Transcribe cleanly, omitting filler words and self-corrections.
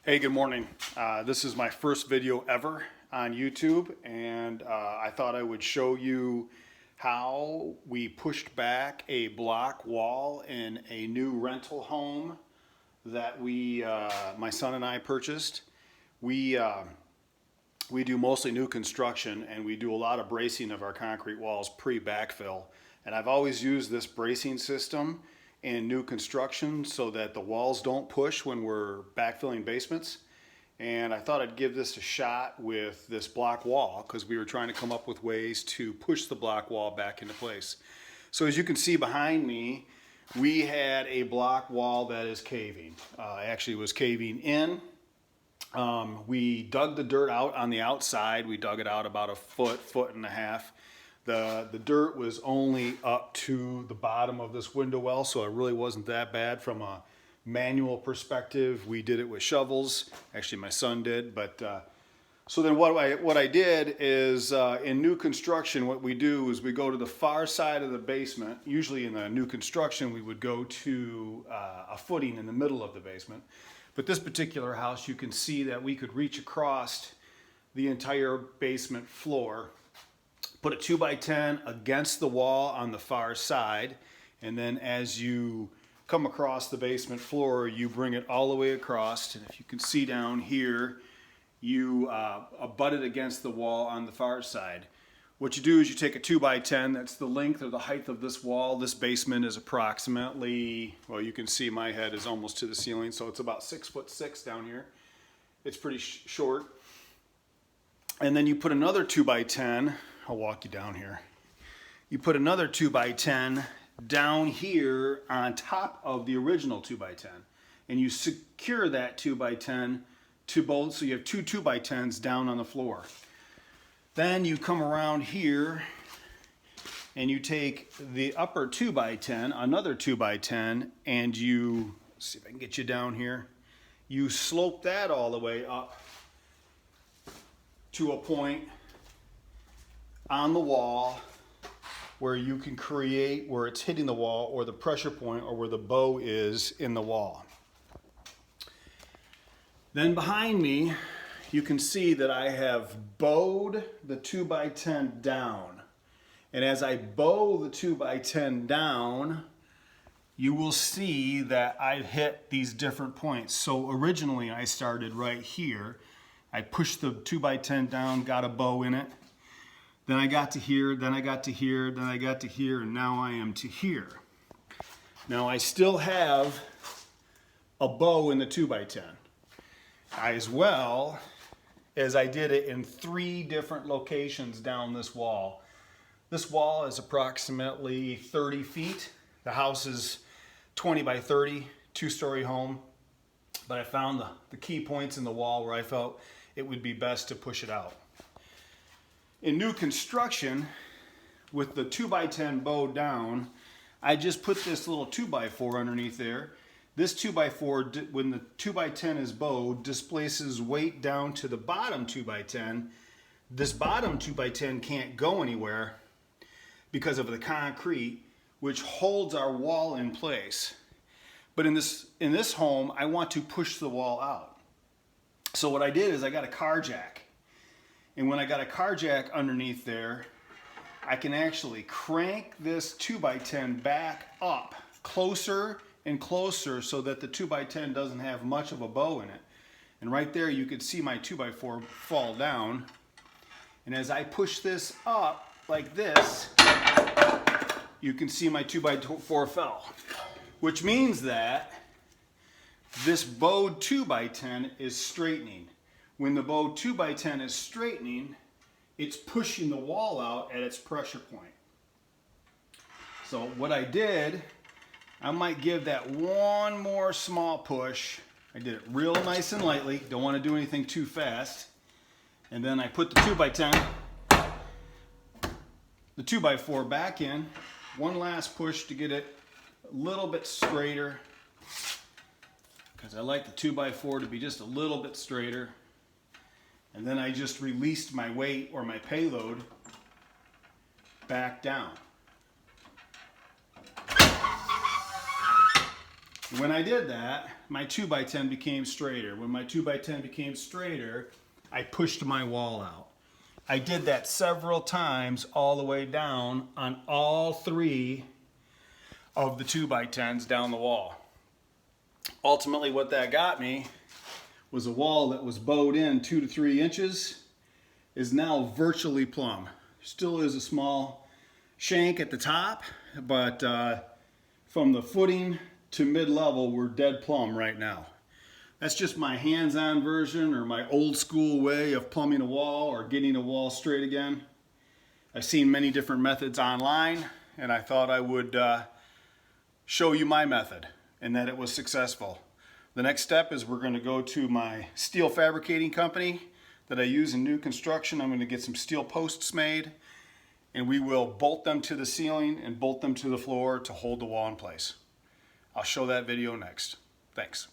Hey, good morning. This is my first video ever on YouTube, and I thought I would show you how we pushed back a block wall in a new rental home that my son and I purchased. We, uh, we do mostly new construction, and we do a lot of bracing of our concrete walls pre-backfill. And I've always used this bracing system in new construction so that the walls don't push when we're backfilling basements. And I thought I'd give this a shot with this block wall because we were trying to come up with ways to push the block wall back into place. So as you can see behind me, we had a block wall that is caving. Actually, it was caving in. We dug the dirt out on the outside. We dug it out about a foot and a half. The dirt was only up to the bottom of this window well, so it really wasn't that bad from a manual perspective. We did it with shovels. Actually, my son did. But so then what I did is in new construction, what we do is we go to the far side of the basement. Usually in the new construction, we would go to a footing in the middle of the basement. But this particular house, you can see that we could reach across the entire basement floor, put a 2x10 against the wall on the far side, and then as you come across the basement floor, you bring it all the way across. And if you can see down here, you butt it against the wall on the far side. What you do is you take a 2x10, that's the length or the height of this wall. This basement is approximately, well, you can see my head is almost to the ceiling, so it's about 6'6" down here. It's pretty short. And then you put another 2x10, I'll walk you down here. You put another 2x10 down here on top of the original 2x10. And you secure that 2x10 to both, so you have two 2x10s down on the floor. Then you come around here and you take the upper 2x10, another 2x10, and you, let's see if I can get you down here. You slope that all the way up to a point on the wall where you can create where it's hitting the wall or the pressure point or where the bow is in the wall. Then behind me, you can see that I have bowed the 2x10 down. And as I bow the 2x10 down, you will see that I've hit these different points. So originally I started right here. I pushed the 2x10 down, got a bow in it. Then I got to here, then I got to here, then I got to here, and now I am to here. Now I still have a bow in the 2x10. As well as I did it in 3 different locations down this wall. This wall is approximately 30 feet. The house is 20 by 30, 2-story home. But I found the key points in the wall where I felt it would be best to push it out. In new construction, with the 2x10 bowed down, I just put this little 2x4 underneath there. This 2x4, when the 2x10 is bowed, displaces weight down to the bottom 2x10. This bottom 2x10 can't go anywhere because of the concrete, which holds our wall in place. But in this home, I want to push the wall out. So what I did is I got a car jack. And when I got a car jack underneath there, I can actually crank this 2x10 back up closer and closer so that the 2x10 doesn't have much of a bow in it. And right there you could see my 2x4 fall down. And as I push this up like this, you can see my 2x4 fell. Which means that this bowed 2x10 is straightening. When the bowed 2x10 is straightening, it's pushing the wall out at its pressure point. So what I did, I might give that one more small push. I did it real nice and lightly. Don't want to do anything too fast. And then I put the 2x10, the 2x4 back in. One last push to get it a little bit straighter, because I like the 2x4 to be just a little bit straighter. And then I just released my weight or my payload back down. When I did that, my 2x10 became straighter. When my 2x10 became straighter, I pushed my wall out. I did that several times all the way down on all 3 of the 2x10s down the wall. Ultimately, what that got me was a wall that was bowed in 2 to 3 inches is now virtually plumb. Still is a small shank at the top, but from the footing to mid-level, we're dead plumb right now. That's just my hands-on version or my old school way of plumbing a wall or getting a wall straight again. I've seen many different methods online, and I thought I would show you my method and that it was successful. The next step is we're going to go to my steel fabricating company that I use in new construction. I'm going to get some steel posts made, and we will bolt them to the ceiling and bolt them to the floor to hold the wall in place. I'll show that video next. Thanks.